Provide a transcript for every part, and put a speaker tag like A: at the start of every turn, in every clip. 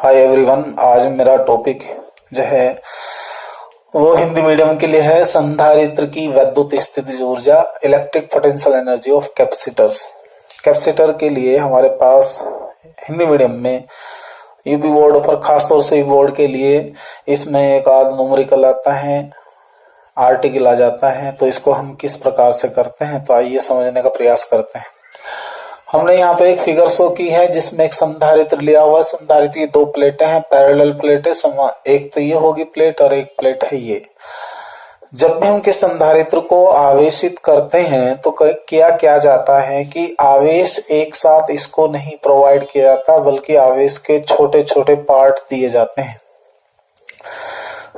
A: Hi everyone. आज मेरा topic जो है वो हिंदी मीडियम के लिए है संधारित्र की वैद्युत स्थितिज ऊर्जा, electric potential energy of capacitors. Capacitor के लिए हमारे पास हिंदी मीडियम में यूपी बोर्ड पर, खासतौर से बोर्ड के लिए इसमें एक आध न्यूमेरिकल आता है, आर्टिकल आ जाता है। तो इसको हम किस प्रकार से करते हैं, तो आइए समझने का प्रयास करते हैं। हमने यहाँ पे एक फिगर शो की है जिसमें एक संधारित्र लिया हुआ। संधारित्र की दो प्लेटें हैं, पैरेलल प्लेटें। एक तो ये होगी प्लेट और एक प्लेट है ये। जब भी हम किस संधारित्र को आवेशित करते हैं तो किया जाता है कि आवेश एक साथ इसको नहीं प्रोवाइड किया जाता, बल्कि आवेश के छोटे छोटे पार्ट दिए जाते हैं।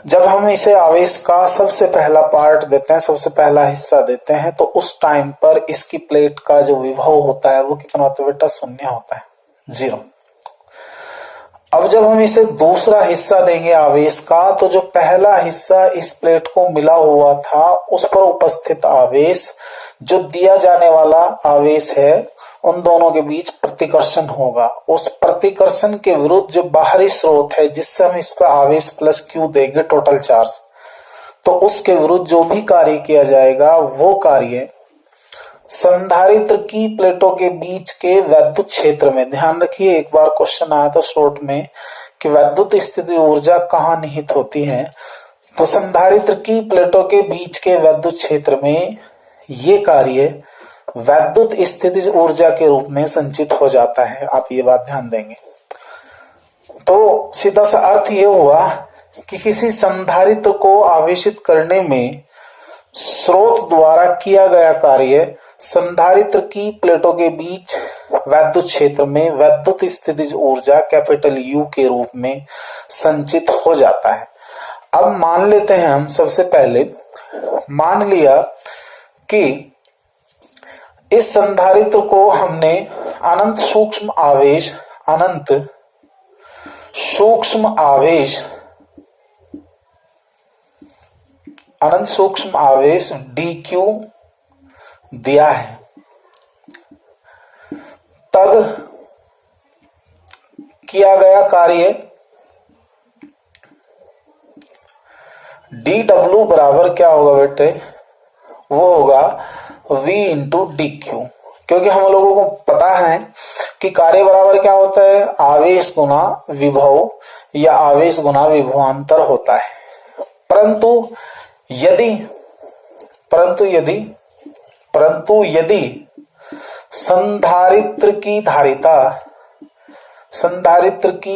A: जब हम इसे आवेश का सबसे पहला पार्ट देते हैं, सबसे पहला हिस्सा देते हैं, तो उस टाइम पर इसकी प्लेट का जो विभव होता है वो कितना होता है बेटा? शून्य होता है, 0। अब जब हम इसे दूसरा हिस्सा देंगे आवेश का, तो जो पहला हिस्सा इस प्लेट को मिला हुआ था उस पर उपस्थित आवेश, जो दिया जाने वाला आवेश है, उन दोनों के बीच प्रतिकर्षण होगा। उस प्रतिकर्षण के विरुद्ध जो बाहरी स्रोत है जिससे हम इस पर आवेश प्लस क्यू देंगे, टोटल चार्ज, तो उसके विरुद्ध जो भी कार्य किया जाएगा वो कार्य संधारित्र की प्लेटों के बीच के वैद्युत क्षेत्र में। ध्यान रखिए, एक बार क्वेश्चन आया था शॉर्ट में कि वैद्युत स्थिति ऊर्जा कहाँ निहित होती है, तो संधारित्र की प्लेटों के बीच के वैद्युत क्षेत्र में ये कार्य वैद्युत स्थितिज ऊर्जा के रूप में संचित हो जाता है। आप ये बात ध्यान देंगे। तो सीधा सा अर्थ ये हुआ कि किसी संधारित्र को आवेशित करने में स्रोत द्वारा किया गया कार्य संधारित्र की प्लेटों के बीच वैद्युत क्षेत्र में वैद्युत स्थितिज ऊर्जा कैपिटल U के रूप में संचित हो जाता है। अब मान लेते हैं, हम सबसे पहले मान लिया कि इस संधारित्र को हमने अनंत सूक्ष्म आवेश dq दिया है। तब किया गया कार्य dw बराबर क्या होगा बेटे? वो होगा v इंटू dq, क्योंकि हम लोगों को पता है कि कार्य बराबर क्या होता है? आवेश गुना विभव या आवेश गुना विभवांतर होता है। परंतु यदि संधारित्र की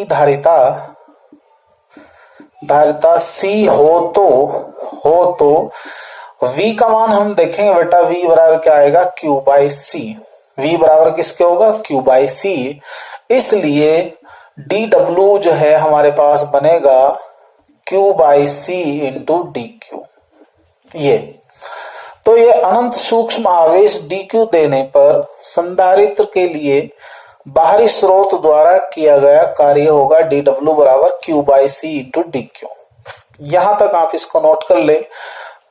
A: धारिता C हो तो V का मान हम देखेंगे बेटा। V बराबर क्या आएगा? Q by C। V बराबर किसके होगा? Q by C। इसलिए dW जो है हमारे पास बनेगा Q by C into dQ। तो ये अनंत सूक्ष्म आवेश dQ देने पर संधारित्र के लिए बाहरी स्रोत द्वारा किया गया कार्य होगा dW बराबर Q by C into dQ। यहां तक आप इसको नोट कर ले।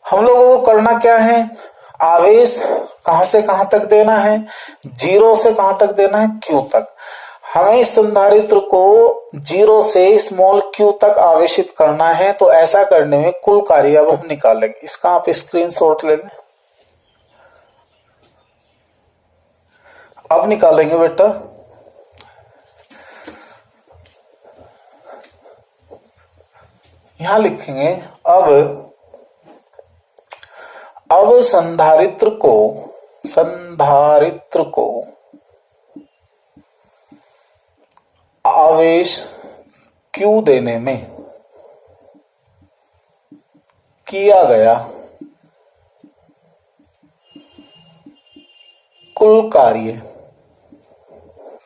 A: हम लोगों को करना क्या है? आवेश कहां से कहां तक देना है? 0 से कहां तक देना है? Q तक। हमें इस संधारित्र को 0 से स्मॉल q तक आवेशित करना है। तो ऐसा करने में कुल कार्य अब हम निकालेंगे। इसका आप स्क्रीनशॉट ले लें। अब निकालेंगे बेटा। यहां लिखेंगे अब संधारित्र को आवेश Q देने में किया गया कुल कार्य,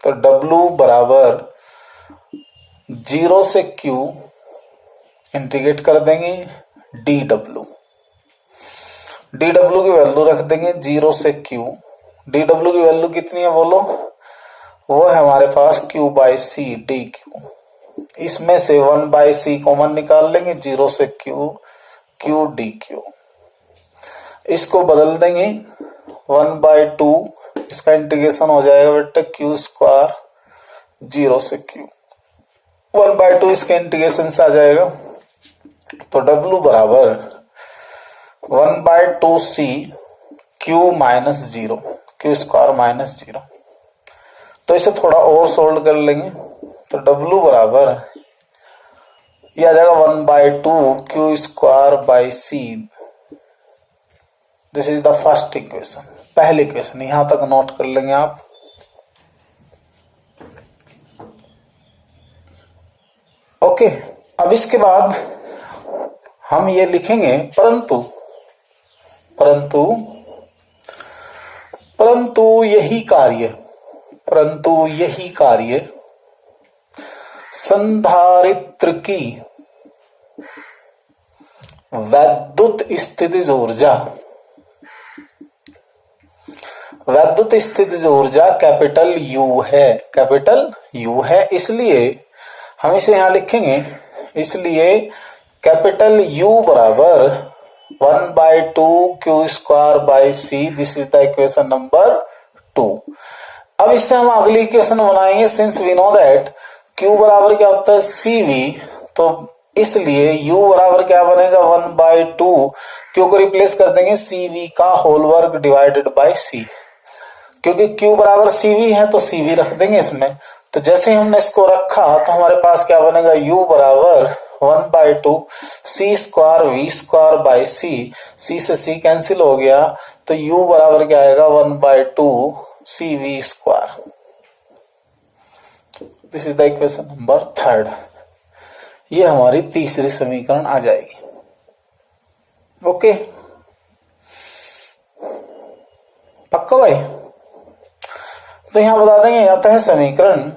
A: तो W बराबर 0 से Q इंटीग्रेट कर देंगे dW की वैल्यू रख देंगे 0 से Q। dW की वैल्यू कितनी है बोलो? वो है हमारे पास Q बाई C dQ। इसमें से 1 बाई C कॉमन निकाल लेंगे, 0 से Q dQ। इसको बदल देंगे 1/2, इसका इंटीग्रेशन हो जाएगा बेटा Q स्क्वायर 0 से Q। 1/2 इसके इंटीग्रेशन से आ जाएगा, तो W बराबर 1/2C Q minus 0, Q square minus 0। तो इसे थोड़ा और सोल्व कर लेंगे, तो W बराबर ये आ जाएगा 1/2 Q square by C। This is the first equation, पहली इक्वेशन, यहां तक नोट कर लेंगे आप। ओके, अब इसके बाद हम ये लिखेंगे परंतु यही कार्य संधारित्र की वैद्युत स्थितिज ऊर्जा कैपिटल U है, इसलिए हम इसे यहां लिखेंगे, इसलिए कैपिटल U बराबर 1/2 Q square by C। This is the equation number 2। अब इससे हम अगली इक्वेशन बनाएंगे, since we know that Q बराबर क्या होता है CV, तो इसलिए U बराबर क्या बनेगा 1/2, Q को रिप्लेस कर देंगे CV का होल वर्ग डिवाइडेड बाई C, क्योंकि Q बराबर CV है तो CV रख देंगे इसमें। तो जैसे ही हमने इसको रखा तो हमारे पास क्या बनेगा, U बराबर 1/2 C square V square by C, C से C कैंसिल हो गया, तो U बराबर क्या आएगा 1/2 CV square. This is the equation number 3। ये हमारी तीसरी समीकरण आ जाएगी। ओके, पक्का भाई? तो यहां बता देंगे, अतः समीकरण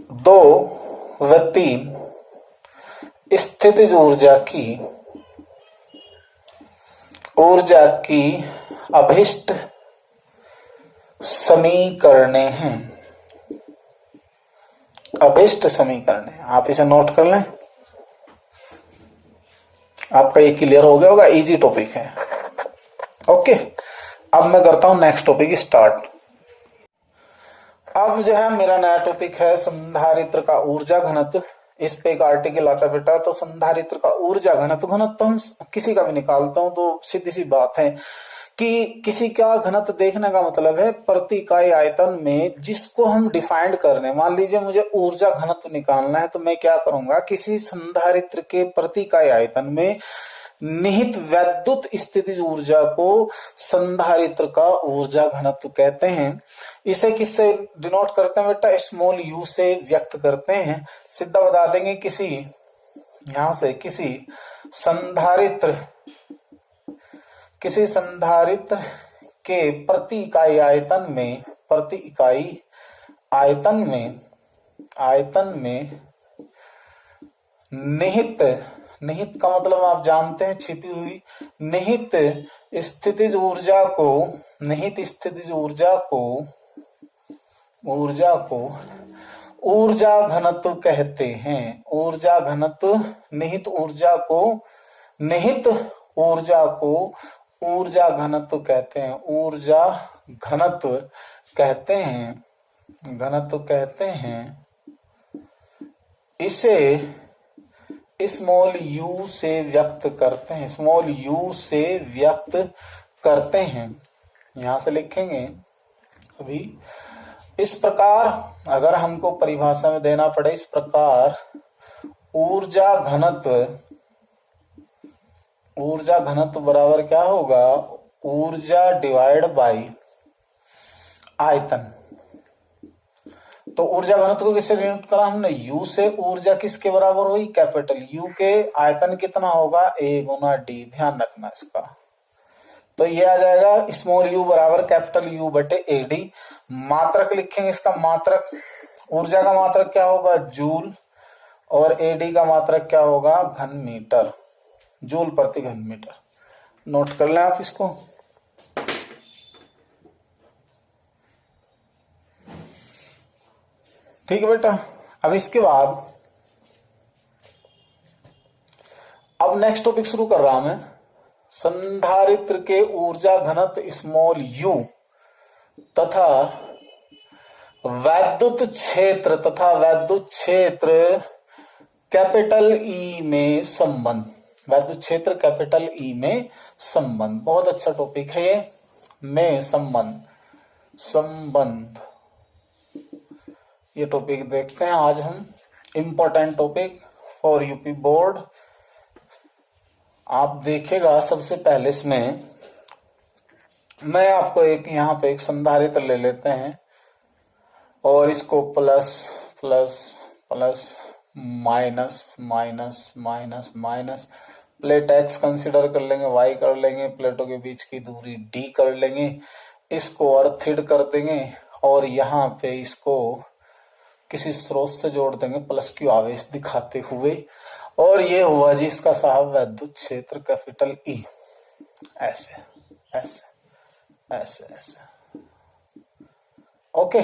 A: 2 व 3 स्थितिज ऊर्जा की अभिष्ट समीकरणें हैं। आप इसे नोट कर लें, आपका ये क्लियर हो गया होगा, इजी टॉपिक है। ओके, अब मैं करता हूं नेक्स्ट टॉपिक स्टार्ट। अब जो है मेरा नया टॉपिक है संधारित्र का ऊर्जा घनत्व। इस पे एक आर्टिकल आता बेटा, तो संधारित्र का ऊर्जा घनत्व हम किसी का भी निकालता हूं तो सीधी सी बात है कि किसी का घनत्व देखने का मतलब है प्रति इकाई आयतन में जिसको हम डिफाइंड कर रहे हैं। मान लीजिए मुझे ऊर्जा घनत्व निकालना है, तो मैं क्या करूंगा, किसी संधारित्र के प्रति इकाई आयतन में निहित वैद्युत स्थितिज ऊर्जा को संधारित्र का ऊर्जा घनत्व कहते हैं। इसे किससे डिनोट करते हैं बेटा, स्मॉल u से व्यक्त करते हैं। सीधा बता देंगे, यहां से किसी संधारित्र के प्रति इकाई आयतन में निहित का मतलब आप जानते हैं छिपी हुई, निहित स्थितिज ऊर्जा को ऊर्जा घनत्व कहते हैं। निहित ऊर्जा को ऊर्जा घनत्व कहते हैं। इसे स्मॉल u से व्यक्त करते हैं। यहां से लिखेंगे अभी, इस प्रकार अगर हमको परिभाषा में देना पड़े, इस प्रकार ऊर्जा घनत्व बराबर क्या होगा, ऊर्जा डिवाइड बाई आयतन। तो ऊर्जा घनत्व को किससे डिनोट करा हमने, U से। ऊर्जा किसके बराबर हुई, कैपिटल U के। आयतन कितना होगा, A गुना D। ध्यान रखना इसका। तो ये आ जाएगा स्मॉल u बराबर कैपिटल U बटे AD। मात्रक लिखेंगे, इसका मात्रक, ऊर्जा का मात्रक क्या होगा, जूल, और AD का मात्रक क्या होगा, घन मीटर, जूल प्रति घन मीटर। नोट कर लें आप इसको। ठीक है बेटा। अब इसके बाद अब नेक्स्ट टॉपिक शुरू कर रहा हूं मैं। संधारित्र के ऊर्जा घनत्व स्मॉल u तथा वैद्युत क्षेत्र तथा वैद्युत क्षेत्र कैपिटल ई में संबंध, वैद्युत क्षेत्र कैपिटल ई में संबंध, बहुत अच्छा टॉपिक है ये, में संबंध, संबंध, ये टॉपिक देखते हैं आज हम। Important topic for UP board. आप देखेगा सबसे पहले इसमें मैं आपको एक यहाँ पे एक संधारित्र ले लेते हैं और इसको plus plus plus minus minus minus minus, plate x consider कर लेंगे, वाई कर लेंगे, प्लेटों के बीच की दूरी डी कर लेंगे, इसको अर्थिड कर देंगे और यहाँ पे इसको किसी स्रोत से जोड़ देंगे प्लस क्यू आवेश दिखाते हुए, और ये हुआ जी इसका साहब वैद्युत क्षेत्र कैपिटल ई। ऐसे ऐसे ऐसे ऐसे, ओके।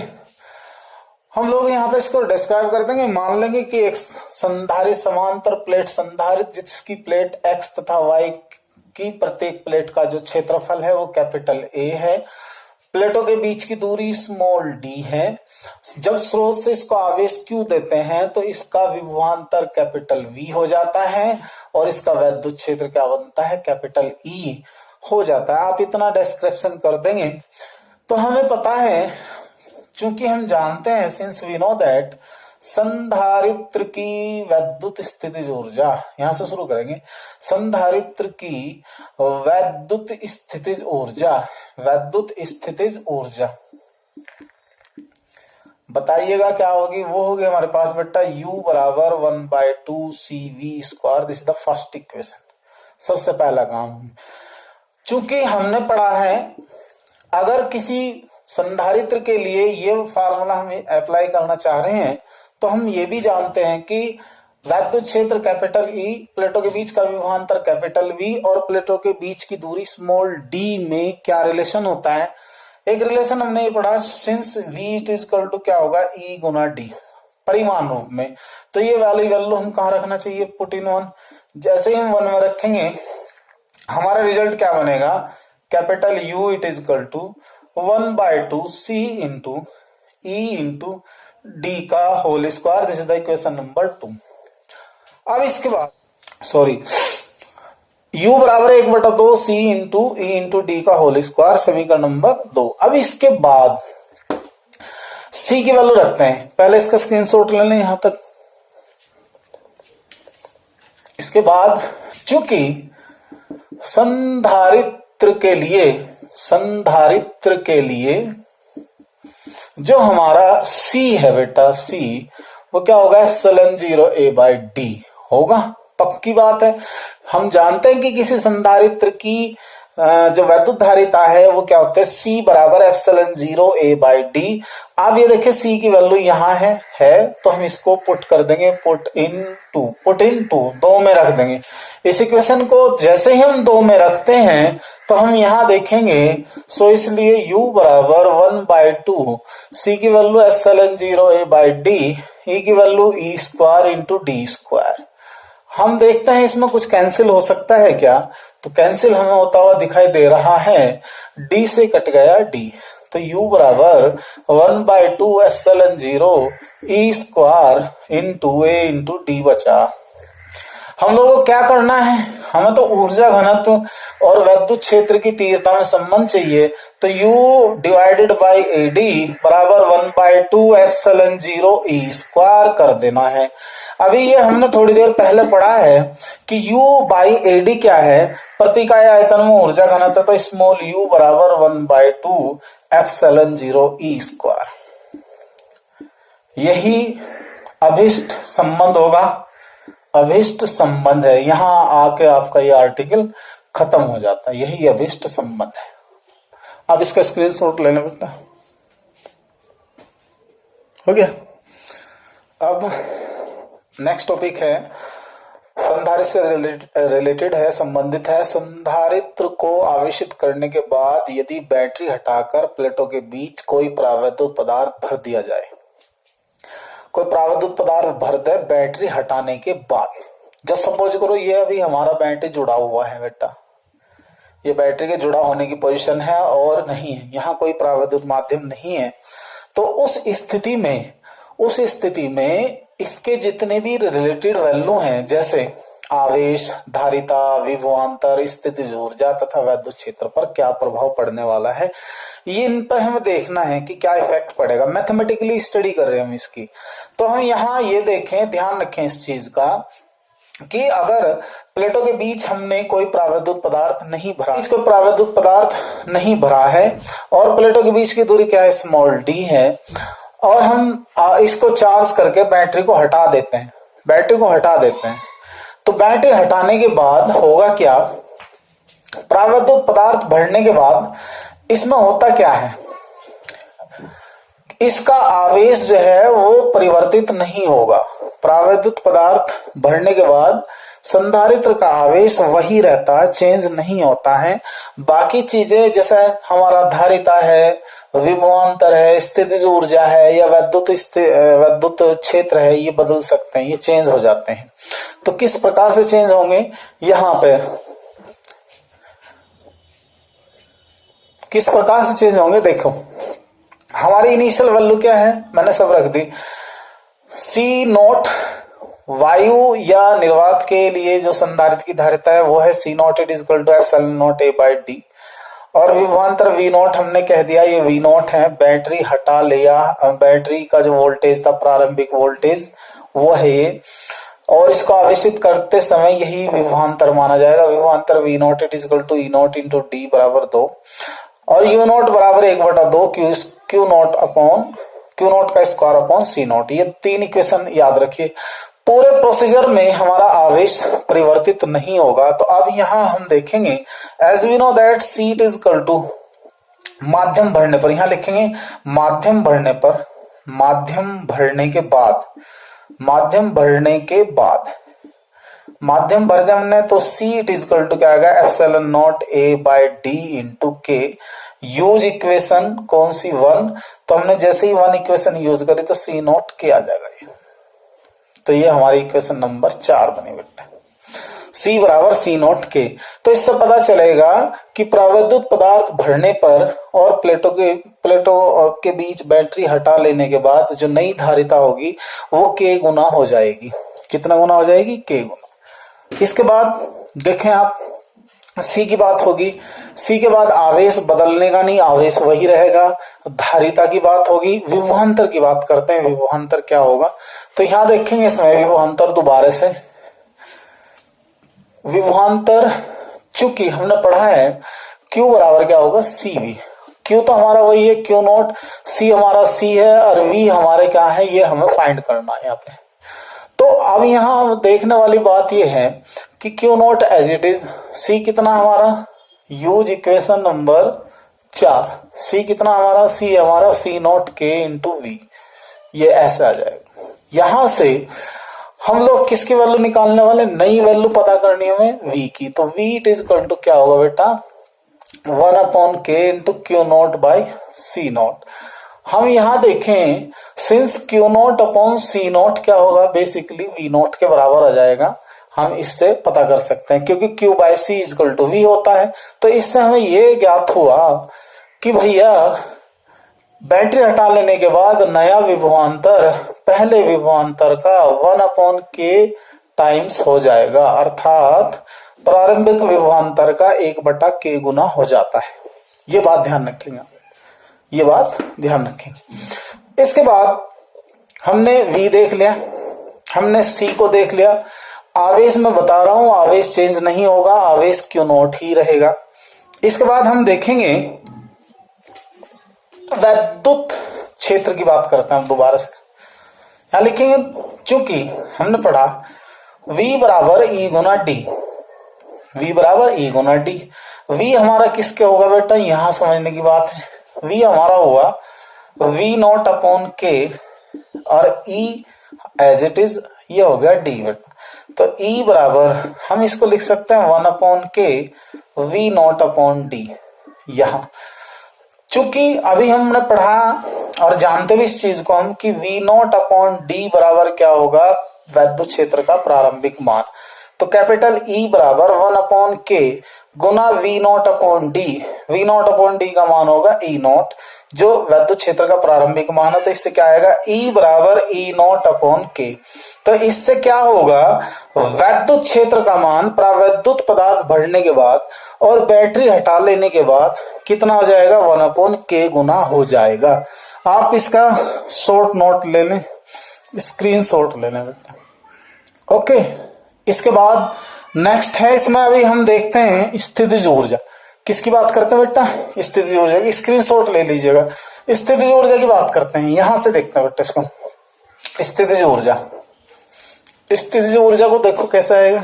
A: हम लोग यहाँ पे इसको डिस्क्राइब कर देंगे। मान लेंगे कि एक संधारित समांतर प्लेट संधारित जिसकी प्लेट एक्स तथा वाई की प्रत्येक प्लेट का जो क्षेत्रफल है वो कैपिटल ए है, प्लेटों के बीच की दूरी स्मॉल डी है। जब स्रोत से इसको आवेश क्यू देते हैं तो इसका विभवांतर कैपिटल वी हो जाता है और इसका वैद्युत क्षेत्र क्या बनता है, कैपिटल ई हो जाता है। आप इतना डिस्क्रिप्शन कर देंगे तो हमें पता है, चूंकि हम जानते हैं, सिंस वी नो दैट, संधारित्र की वैद्युत स्थितिज ऊर्जा, यहां से शुरू करेंगे, संधारित्र की वैद्युत स्थितिज ऊर्जा, वैद्युत स्थितिज ऊर्जा बताइएगा क्या होगी। वो होगी हमारे पास बेटा U बराबर 1/2 CV²। This is the first equation, सबसे पहला काम। चूंकि हमने पढ़ा है अगर किसी संधारित्र के लिए ये फार्मूला हम अप्लाई करना चाह रहे हैं तो हम ये भी जानते हैं कि वैद्युत क्षेत्र कैपिटल ई, प्लेटों के बीच का विभवांतर कैपिटल वी और प्लेटों के बीच की दूरी स्मॉल डी में क्या रिलेशन होता है। एक रिलेशन हमने ये पढ़ा, since V it is equal to क्या होगा, ई गुना डी परिमाण रूप में। तो ये वाली वैल्यू हम कहाँ रखना चाहिए, पुट इन 1। जैसे ही हम 1 में रखेंगे हमारा रिजल्ट क्या बनेगा, capital U it is equal to 1/2 C into E into D का whole square. This is the equation number 2। अब इसके बाद सॉरी, U बराबर 1/2 C into E into D का होल स्क्वायर, समीकरण नंबर 2। अब इसके बाद C की वैल्यू रखते हैं, पहले इसका स्क्रीनशॉट ले लें यहां तक। इसके बाद चूंकि संधारित्र के लिए जो हमारा C है बेटा, C वो क्या होगा, ε0A/d होगा, पक्की बात है। हम जानते हैं कि किसी संधारित्र की जो वैद्युत धारिता है वो क्या होता है, C बराबर ε0A/d। आप ये देखिए C की वैल्यू यहाँ है तो हम इसको पुट कर देंगे, पुट इन टू 2 में रख देंगे। इस इक्वेशन को जैसे ही हम 2 में रखते हैं तो हम यहाँ देखेंगे, सो इसलिए U बराबर 1/2 C की वैल्यू ε0A/d, E की वैल्यू E² इंटू d²। हम देखते हैं इसमें कुछ कैंसिल हो सकता है क्या, तो कैंसिल हमें होता हुआ दिखाई दे रहा है, D से कट गया D, तो U बराबर 1/2 ε0 E² into A into D बचा। हम लोगों को क्या करना है, हमें तो ऊर्जा घनत्व और वैद्युत क्षेत्र की तीव्रता में संबंध चाहिए, तो U डिवाइडेड बाई AD बराबर 1/2 ε0 E² कर देना है। अभी ये हमने थोड़ी देर पहले पढ़ा है कि U बाई AD क्या है, प्रति इकाई आयतन में ऊर्जा घनत्व, तो स्मॉल u बराबर 1/2 ε0 E²। यही अभिष्ट संबंध होगा, अभिष्ट संबंध है। यहां आके आपका ये आर्टिकल खत्म हो जाता है, यही अभिष्ट संबंध है। अब इसका स्क्रीनशॉट लेना बेटा, हो गया। अब नेक्स्ट टॉपिक है, संधारित्र से रिलेटेड है, संबंधित है। संधारित्र को आवेशित करने के बाद यदि बैटरी हटाकर प्लेटों के बीच कोई प्रावैद्युत पदार्थ भर दिया जाए, कोई प्रावैद्युत पदार्थ भर दे बैटरी हटाने के बाद, जब सपोज करो ये अभी हमारा बैटरी जुड़ा हुआ है बेटा, ये बैटरी के जुड़ा होने की पोजीशन है और नहीं है, यहाँ कोई प्रावैद्युत माध्यम नहीं है, तो उस स्थिति में इसके जितने भी रिलेटेड वैल्यू हैं, जैसे आवेश, धारिता, विभवांतर, स्थितिज ऊर्जा तथा वैद्युत क्षेत्र पर क्या प्रभाव पड़ने वाला है, ये इन पर हमें देखना है कि क्या इफेक्ट पड़ेगा। मैथमेटिकली स्टडी कर रहे हैं हम इसकी। तो हम यहाँ ये देखें, ध्यान रखें इस चीज का कि अगर प्लेटों के बीच हमने कोई प्रावैद्युत पदार्थ नहीं भरा है और प्लेटों के बीच की दूरी क्या है, स्मॉल डी है, और हम इसको चार्ज करके बैटरी को हटा देते हैं, तो बैटरी हटाने के बाद होगा क्या, प्रावैद्युत पदार्थ भरने के बाद इसमें होता क्या है, इसका आवेश जो है वो परिवर्तित नहीं होगा। प्रावैद्युत पदार्थ भरने के बाद संधारित्र का आवेश वही रहता है, चेंज नहीं होता है। बाकी चीजें जैसे हमारा धारिता है, विभवांतर है, स्थितिज ऊर्जा है या वैद्युत क्षेत्र है, ये बदल सकते हैं, ये चेंज हो जाते हैं। तो किस प्रकार से चेंज होंगे, यहाँ पे किस प्रकार से चेंज होंगे, देखो हमारी इनिशियल वैल्यू क्या है, मैंने सब रख दी। सी नॉट वायु या निर्वात के लिए जो संधारित्र की धारिता है वो है C not, it is equal to epsilon not A by D. और विभवांतर वी नॉट हमने कह दिया, ये वी नॉट है, बैटरी हटा लिया, बैटरी का जो वोल्टेज था, प्रारंभिक वोल्टेज, वो है ये, और इसको आवेशित करते समय यही विभवांतर माना जाएगा। विभवांतर V not it is equal to E not into D बराबर 2, और यू नॉट बराबर 1/2 क्यू नॉट का स्क्वायर अपॉन सी नॉट। ये 3 इक्वेशन याद रखिए। पूरे प्रोसीजर में हमारा आवेश परिवर्तित नहीं होगा। तो अब यहां हम देखेंगे, as we know that C it is equal to माध्यम भरने पर, यहां लिखेंगे माध्यम भरने हमने, तो C it is equal to क्या आएगा, epsilon not A by D into K. Use equation कौन सी, 1, तो हमने जैसे ही 1 इक्वेशन यूज करी तो सी नॉट के आ जाएगा ये। तो ये हमारी इक्वेशन नंबर 4 बनी बेटा, C बराबर सी नॉट के। तो इससे पता चलेगा कि प्रावैद्युत पदार्थ भरने पर और प्लेटों के बीच बैटरी हटा लेने के बाद जो नई धारिता होगी वो K गुना हो जाएगी। कितना गुना हो जाएगी, K गुना। इसके बाद देखें आप, C की बात होगी, C के बाद आवेश बदलने का नहीं, आवेश वही रहेगा। धारिता की बात होगी, विभवांतर की बात करते हैं, विभवांतर क्या होगा, तो यहां देखेंगे इसमें विभवांतर दोबारा से। विभवांतर चूंकि हमने पढ़ा है Q बराबर क्या होगा, CV। Q तो हमारा वही है Q नॉट, C हमारा C है और V हमारे क्या है, ये हमें फाइंड करना है यहाँ पे। तो अब यहाँ देखने वाली बात ये है कि Q not as it is, C कितना हमारा, यूज इक्वेशन नंबर 4, C कितना हमारा, C हमारा C not K into V, ये ऐसा आ जाएगा। यहां से हम लोग किसकी वैल्यू निकालने वाले, नई वैल्यू पता करनी है हमें V की। तो V it is equal to क्या होगा बेटा, 1/K into Q not by C not. हम यहां देखें, since Q not upon C not क्या होगा, बेसिकली V नॉट के बराबर आ जाएगा। हम इससे पता कर सकते हैं क्योंकि Q by C is equal to V होता है। तो इससे हमें ये ज्ञात हुआ कि भैया बैटरी हटा लेने के बाद नया विभवांतर पहले विभवांतर का 1/K टाइम्स हो जाएगा, अर्थात प्रारंभिक विभवांतर का 1/K गुना हो जाता है। ये बात ध्यान रखेंगे, इसके बाद हमने V देख लिया, हमने C को देख लिया। आवेश में बता रहा हूं, आवेश चेंज नहीं होगा, आवेश Q नॉट ही रहेगा। इसके बाद हम देखेंगे वैद्युत क्षेत्र की बात करते हैं हम दोबारा से। यहां लिखेंगे, चूंकि हमने पढ़ा V बराबर E गुना डी, V हमारा किसके होगा बेटा, यहां समझने की बात है। V हमारा हुआ V नॉट अपॉन K और E एज इट इज, ये हो गया D बेटा। तो E बराबर हम इसको लिख सकते हैं 1/K V not upon D. यहां चूंकि अभी हमने पढ़ा और जानते भी इस चीज को हम कि V नॉट अपॉन डी बराबर क्या होगा, वैद्युत क्षेत्र का प्रारंभिक मान। तो कैपिटल E बराबर 1/K Guna V not upon D. V not upon D का मान होगा E नॉट, जो वैद्युत क्षेत्र का प्रारंभिक मान है, तो इससे क्या आएगा, E बराबर E0 अपॉन K। तो इससे क्या होगा, वैद्युत क्षेत्र का मान प्रावैद्युत पदार्थ भरने के बाद और बैटरी हटा लेने के बाद कितना हो जाएगा, 1 अपॉन K गुना हो जाएगा। आप इसका शॉर्ट नोट ले लें, स्क्रीन शॉट ले लें बेटा। ओके, इसके बाद नेक्स्ट है, इसमें अभी हम देखते हैं स्थितिज ऊर्जा। किसकी बात करते हैं बेटा, स्थितिज ऊर्जा की। स्क्रीनशॉट ले लीजिएगा, स्थितिज ऊर्जा की बात करते हैं। यहां से देखते हैं बेटा इसको, स्थितिज ऊर्जा। स्थितिज ऊर्जा को देखो कैसा आएगा।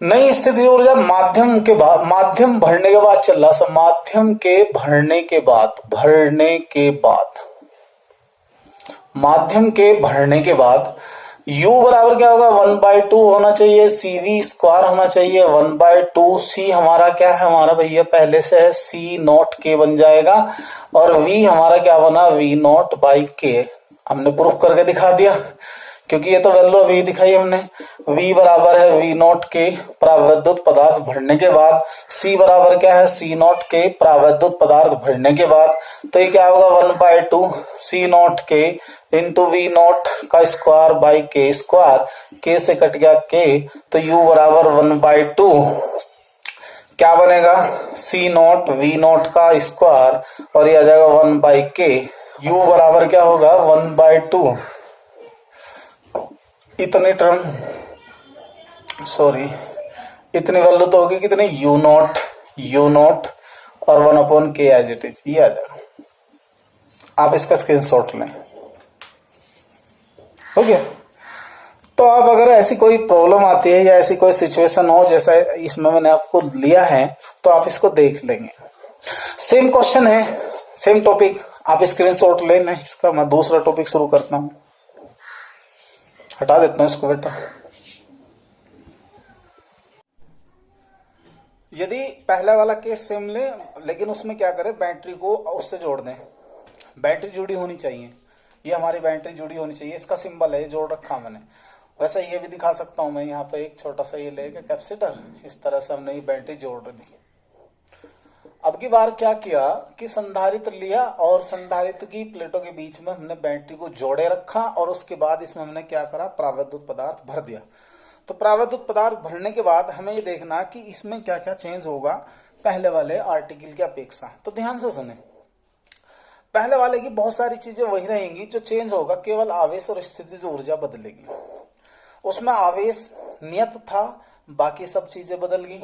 A: नई स्थितिज ऊर्जा माध्यम के बाद, माध्यम भरने के बाद चल रहा, सब माध्यम के भरने के बाद, माध्यम के भरने के बाद U बराबर क्या होगा, 1/2 होना चाहिए, CV स्क्वायर होना चाहिए, 1/2 C हमारा क्या है, हमारा भैया पहले से है, C0 K बन जाएगा। और V हमारा क्या बना, V0/K। हमने प्रूफ करके दिखा दिया, क्योंकि ये तो वैल्यू अभी दिखाई हमने। V बराबर है V0 K प्रावैद्युत पदार्थ भरने के बाद, C बराबर क्या है, C0 K प्रावैद्युत पदार्थ भरने के बाद। तो ये क्या होगा, 1/2 C0 K इंटू V0 का square by K square, K से कट गया K, तो U बराबर 1/2 क्या बनेगा, C0 V0 का स्क्वायर, और ये आ जाएगा 1/K। U बराबर क्या होगा, 1/2, इतनी टर्म, सॉरी इतनी वैल्यू तो होगी कितनी, U0 और 1 upon K as it is, ये आ जाएगा। आप इसका स्क्रीनशॉट लें, हो गया। तो आप अगर ऐसी कोई प्रॉब्लम आती है या ऐसी कोई सिचुएशन हो जैसा इसमें मैंने आपको लिया है, तो आप इसको देख लेंगे। सेम क्वेश्चन है, सेम टॉपिक, आप स्क्रीनशॉट ले लें इसका। मैं दूसरा टॉपिक शुरू करता हूं, हटा देता हूं इसको बेटा। यदि पहला वाला केस सेम ले, लेकिन उसमें क्या करें, बैटरी को उससे जोड़ दें। बैटरी जुड़ी होनी चाहिए, ये हमारी बैटरी जुड़ी होनी चाहिए, इसका सिंबल है, जोड़ रखा मैंने। वैसा ये भी दिखा सकता हूं मैं, यहाँ पे एक छोटा सा ये लेके कैपेसिटर, इस तरह से हमने ये बैटरी जोड़ दी। अब की बार क्या किया कि संधारित्र लिया और संधारित्र की प्लेटों के बीच में हमने बैटरी को जोड़े रखा, और उसके बाद इसमें हमने क्या करा, प्रावैद्युत पदार्थ भर दिया। तो प्रावैद्युत पदार्थ भरने के बाद हमें ये देखना कि इसमें क्या क्या चेंज होगा पहले वाले आर्टिकल की अपेक्षा। तो ध्यान से सुने, पहले वाले की बहुत सारी चीजें वही रहेंगी, जो चेंज होगा केवल आवेश और स्थितिज ऊर्जा बदलेगी। उसमें आवेश नियत था, बाकी सब चीजें बदल गई।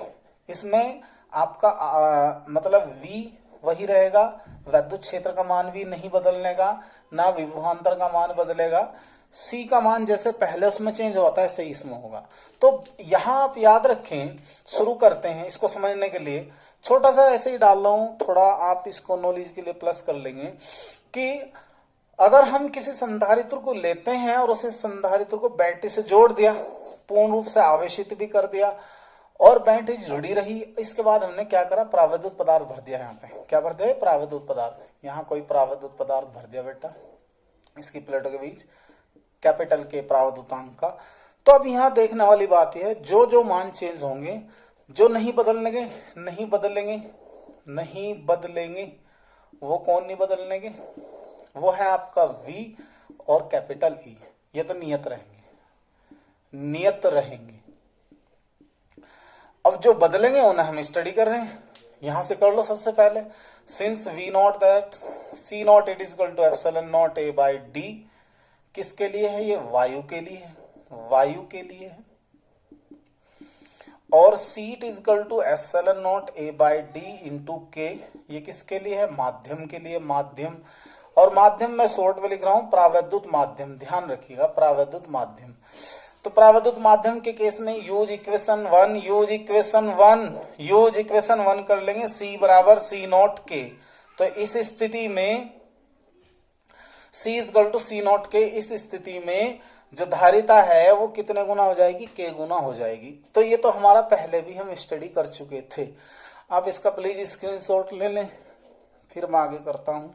A: इसमें आपका मतलब V वही रहेगा, वैद्युत क्षेत्र का मान भी नहीं बदलने का, ना विभवांतर का मान बदलेगा। C का मान जैसे पहले उसमें चेंज होता है, ऐसे ही इसमें होगा। तो यहां आप याद रखें, शुरू करते हैं इसको समझने के लिए। छोटा सा ऐसे ही डाल रहा हूं, थोड़ा आप इसको नॉलेज के लिए प्लस कर लेंगे कि अगर हम किसी संधारित्र को लेते हैं और उसे संधारित्र को बैटरी से जोड़ दिया, पूर्ण रूप से आवेशित भी कर दिया और बैटरी जुड़ी रही, इसके बाद हमने क्या करा, प्रावैद्युत पदार्थ भर दिया। यहाँ पे क्या भर दिया, प्रावैद्युत पदार्थ। यहाँ कोई प्रावैद्युत पदार्थ भर दिया बेटा इसकी प्लेटों के बीच, कैपिटल के प्रावैद्युतांक का। तो अब यहाँ देखने वाली बात यह है, जो जो मान चेंज होंगे, जो नहीं बदलेंगे, वो कौन नहीं बदलनेंगे, वो है आपका V और कैपिटल E। ये तो नियत रहेंगे। अब जो बदलेंगे उन्हें हम स्टडी कर रहे हैं। यहां से कर लो सबसे पहले, since V0 that C0 it is equal to epsilon not A by D। किसके लिए है ये, वायु के लिए है। और C it is equal to epsilon not A by D into K, ये किसके लिए है, माध्यम के लिए, माध्यम। और माध्यम में शॉर्ट में लिख रहा हूं प्रावैद्युत माध्यम, ध्यान रखिएगा प्रावैद्युत माध्यम। तो प्रावैद्युत माध्यम के केस में यूज इक्वेशन वन कर लेंगे, C बराबर C0 K। तो इस स्थिति में C equal to C0 K, इस स्थिति में जो धारिता है वो कितने गुना हो जाएगी, K गुना हो जाएगी। तो ये तो हमारा पहले भी हम स्टडी कर चुके थे। आप इसका प्लीज स्क्रीनशॉट ले लें, फिर मैं आगे करता हूं।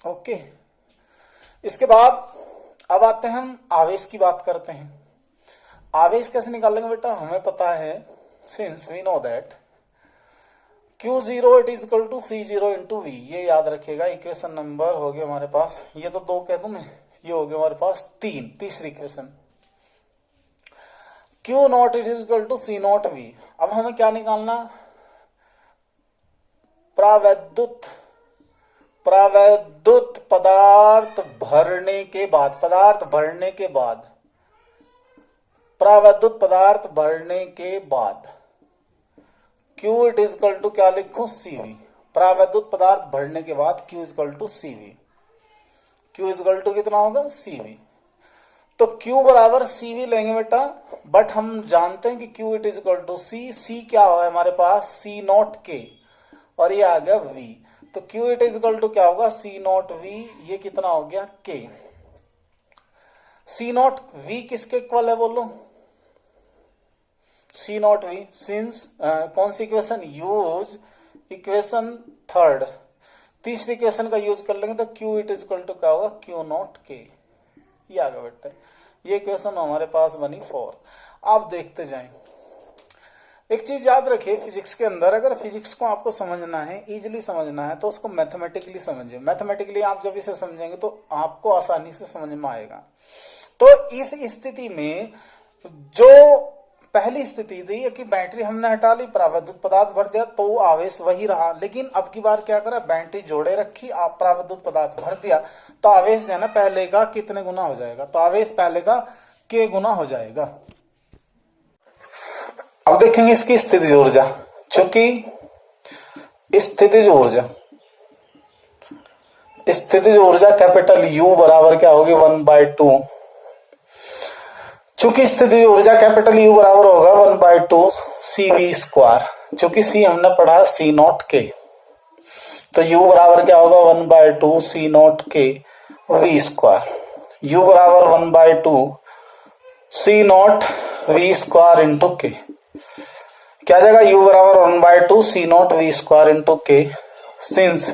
A: ओके, इसके बाद अब आते हैं हम आवेश की बात करते हैं। आवेश कैसे निकालेंगे बेटा, हमें पता है, since we know that Q0 it is equal to C0 into V, ये याद रखिएगा। इक्वेशन नंबर हो गया हमारे पास, ये तो 2 कह दूं मैं, ये हो गया हमारे पास 3, तीसरी equation. Q0 it is equal to C0 V. अब हमें क्या निकालना, प्रावैद्युत पदार्थ भरने के बाद, प्रावैद्युत पदार्थ भरने के बाद Q it is equal to क्या लिखूं, CV। प्रावैद्युत पदार्थ भरने के बाद Q is equal to CV। Q is equal to कितना होगा, CV। तो Q बराबर CV लेंगे बेटा, बट हम जानते हैं कि Q it is equal to C क्या है हमारे पास, C0 K, और ये आ गया V। तो Q it is equal to क्या होगा, C0 V, ये कितना हो गया K। C0 V किसके इक्वल है बोलो, C0 V, सिंस कौन सी इक्वेशन, यूज इक्वेशन थर्ड, तीसरी इक्वेशन का यूज कर लेंगे तो Q it is equal to क्या होगा, Q0 K, ये आ गया बेटा। ये इक्वेशन हमारे पास बनी 4। आप देखते जाएं। एक चीज याद रखिए फिजिक्स के अंदर, अगर फिजिक्स को आपको समझना है, इजीली समझना है, तो उसको मैथमेटिकली समझिए। मैथमेटिकली आप जब इसे समझेंगे तो आपको आसानी से समझ में आएगा। तो इस स्थिति में जो पहली स्थिति थी कि बैटरी हमने हटा ली, प्रावैद्युत पदार्थ भर दिया, तो आवेश वही रहा। लेकिन अब की बार क्या करा, बैटरी जोड़े रखी, आप प्रावैद्युत पदार्थ भर दिया, तो आवेश जो है ना पहले का कितने गुना हो जाएगा, तो आवेश पहले का K गुना हो जाएगा। अब देखेंगे इसकी स्थितिज ऊर्जा, चूंकि स्थितिज ऊर्जा कैपिटल U बराबर क्या होगी, 1/2। चूंकि स्थितिज ऊर्जा कैपिटल U बराबर होगा 1/2 CV स्क्वायर, चूंकि C हमने पढ़ा C0 K, तो U बराबर क्या होगा, 1/2 C0 K V square. U बराबर 1/2 C0 V square into K, क्या जाएगा, U बराबर 1/2 C0 V square into K, since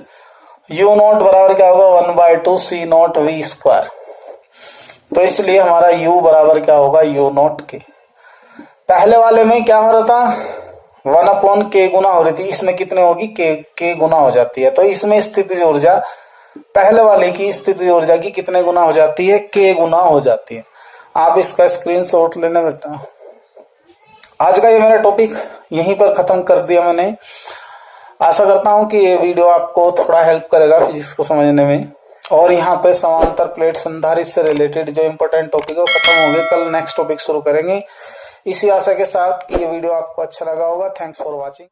A: U0 बराबर क्या होगा, 1/2 C0 V स्क्वायर, तो इसलिए हमारा U बराबर क्या होगा, U0 K। पहले वाले में क्या हो रहा था, 1/K गुना हो रही थी, इसमें कितने होगी, K गुना हो जाती है। तो इसमें स्थितिज ऊर्जा पहले वाले की स्थितिज ऊर्जा की कितने गुना हो जाती है, K गुना हो जाती है। आप इसका स्क्रीनशॉट लेना बेटा। आज का ये मेरा टॉपिक यहीं पर खत्म कर दिया मैंने। आशा करता हूं कि ये वीडियो आपको थोड़ा हेल्प करेगा फिजिक्स को समझने में। और यहाँ पे समांतर प्लेट संधारित्र से रिलेटेड जो इंपॉर्टेंट टॉपिक है वो खत्म हो गए, कल नेक्स्ट टॉपिक शुरू करेंगे। इसी आशा के साथ कि ये वीडियो आपको अच्छा लगा होगा। Thanks for watching.